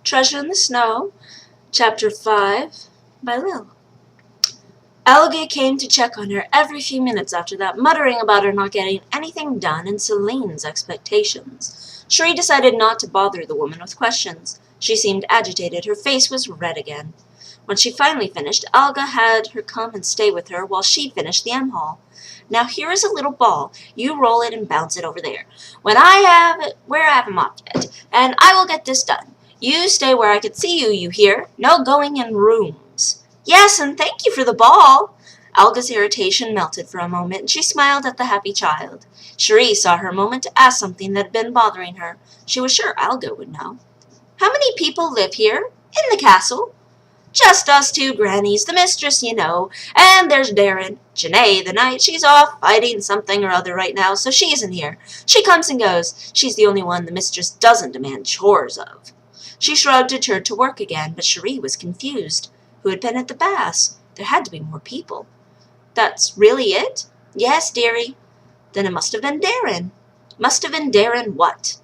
Treasure in the Snow, Chapter 5, by Lil. Alga came to check on her every few minutes after that, muttering about her not getting anything done and Celine's expectations. Cherie decided not to bother the woman with questions. She seemed agitated. Her face was red again. When she finally finished, Alga had her come and stay with her while she finished the M-Hall. Now here is a little ball. You roll it and bounce it over there. Where I haven't mopped yet, and I will get this done. You stay where I can see you, you hear? No going in rooms. Yes, and thank you for the ball. Alga's irritation melted for a moment, and she smiled at the happy child. Cherie saw her moment to ask something that had been bothering her. She was sure Alga would know. How many people live here? In the castle? Just us two grannies, the mistress, you know, and there's Darren. Janae, the knight, she's off fighting something or other right now, so she isn't here. She comes and goes. She's the only one the mistress doesn't demand chores of. She shrugged and turned to work again, but Cherie was confused. Who had been at the baths? There had to be more people. That's really it? Yes, dearie. Then it must have been Darren. Must have been Darren what?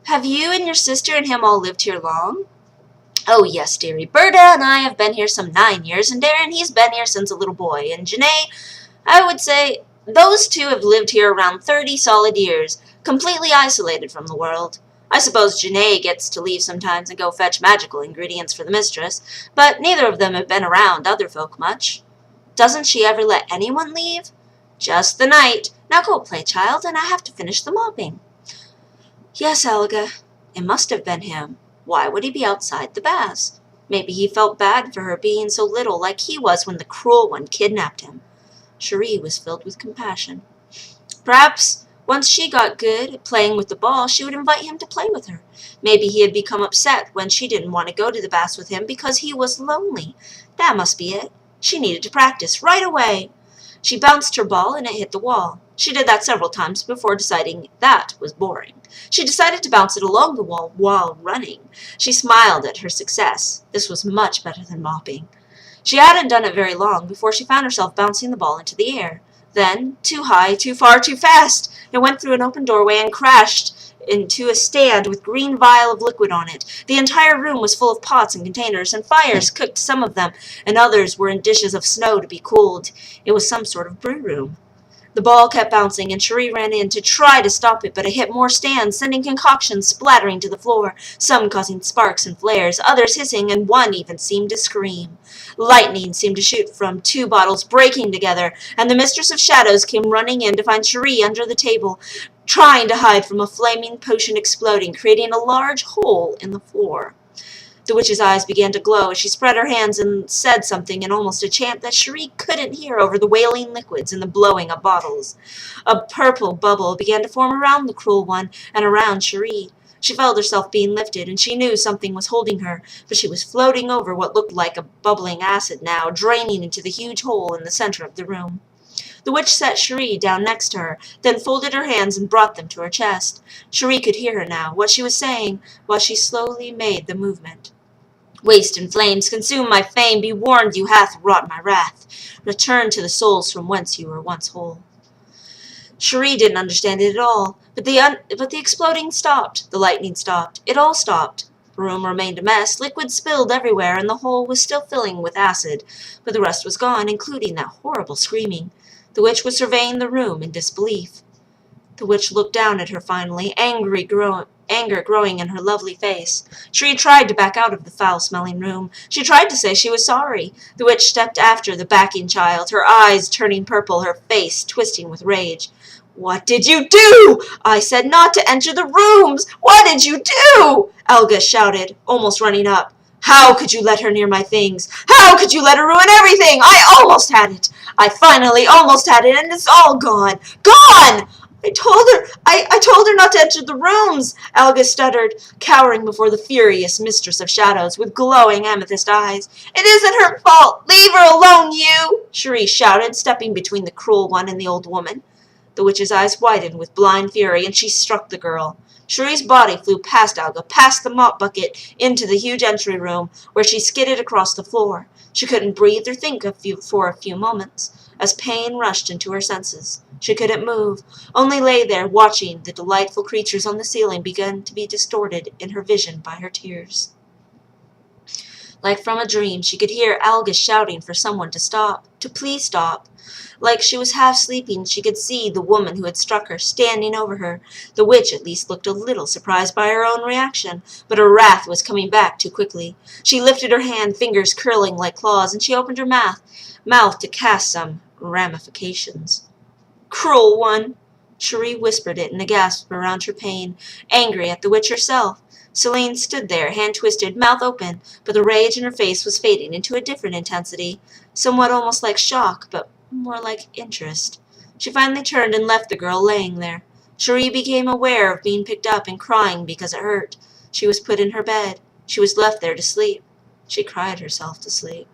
Have you and your sister and him all lived here long? Oh, yes, dearie. Berta and I have been here some 9 years, and Darren, he's been here since a little boy. And Janae, I would say those two have lived here around 30 solid years, completely isolated from the world. I suppose Janae gets to leave sometimes and go fetch magical ingredients for the mistress, but neither of them have been around other folk much. Doesn't she ever let anyone leave? Just the knight. Now go play, child, and I have to finish the mopping. Yes, Alga, it must have been him. Why would he be outside the baths? Maybe he felt bad for her being so little, like he was when the cruel one kidnapped him. Cherie was filled with compassion. Perhaps once she got good at playing with the ball, she would invite him to play with her. Maybe he had become upset when she didn't want to go to the baths with him because he was lonely. That must be it. She needed to practice right away. She bounced her ball and it hit the wall. She did that several times before deciding that was boring. She decided to bounce it along the wall while running. She smiled at her success. This was much better than mopping. She hadn't done it very long before she found herself bouncing the ball into the air. Then, too high, too far, too fast, it went through an open doorway and crashed into a stand with green vial of liquid on it. The entire room was full of pots and containers, and fires cooked some of them, and others were in dishes of snow to be cooled. It was some sort of brew room. The ball kept bouncing, and Cherie ran in to try to stop it, but it hit more stands, sending concoctions splattering to the floor, some causing sparks and flares, others hissing, and one even seemed to scream. Lightning seemed to shoot from 2 bottles breaking together, and the Mistress of Shadows came running in to find Cherie under the table, trying to hide from a flaming potion exploding, creating a large hole in the floor. The witch's eyes began to glow as she spread her hands and said something in almost a chant that Cherie couldn't hear over the wailing liquids and the blowing of bottles. A purple bubble began to form around the cruel one and around Cherie. She felt herself being lifted, and she knew something was holding her, but she was floating over what looked like a bubbling acid now, draining into the huge hole in the center of the room. The witch set Cherie down next to her, then folded her hands and brought them to her chest. Cherie could hear her now, what she was saying, while she slowly made the movement. Waste and flames, consume my fame, be warned you hath wrought my wrath. Return to the souls from whence you were once whole. Cherie didn't understand it at all, but the exploding stopped, the lightning stopped, it all stopped. The room remained a mess, liquid spilled everywhere, and the hole was still filling with acid, but the rest was gone, including that horrible screaming. The witch was surveying the room in disbelief. The witch looked down at her finally, anger growing in her lovely face. Cherie tried to back out of the foul-smelling room. She tried to say she was sorry. The witch stepped after the backing child, her eyes turning purple, her face twisting with rage. What did you do? I said not to enter the rooms. What did you do? Alga shouted, almost running up. How could you let her near my things? How could you let her ruin everything? I almost had it. I finally almost had it, and it's all gone. Gone! I told her not to enter the rooms, Alga stuttered, cowering before the furious Mistress of Shadows with glowing amethyst eyes. It isn't her fault. Leave her alone, you! Cherie shouted, stepping between the cruel one and the old woman. The witch's eyes widened with blind fury, and she struck the girl. Cherie's body flew past Alga, past the mop bucket, into the huge entry room, where she skidded across the floor. She couldn't breathe or think for a few moments, as pain rushed into her senses. She couldn't move, only lay there watching the delightful creatures on the ceiling begin to be distorted in her vision by her tears. Like from a dream, she could hear Alga shouting for someone to stop, to please stop. Like she was half sleeping, she could see the woman who had struck her standing over her. The witch at least looked a little surprised by her own reaction, but her wrath was coming back too quickly. She lifted her hand, fingers curling like claws, and she opened her mouth to cast some ramifications. Cruel one! Cherie whispered it in a gasp around her pain, angry at the witch herself. Celine stood there, hand twisted, mouth open, but the rage in her face was fading into a different intensity, somewhat almost like shock, but more like interest. She finally turned and left the girl laying there. Cherie became aware of being picked up and crying because it hurt. She was put in her bed. She was left there to sleep. She cried herself to sleep.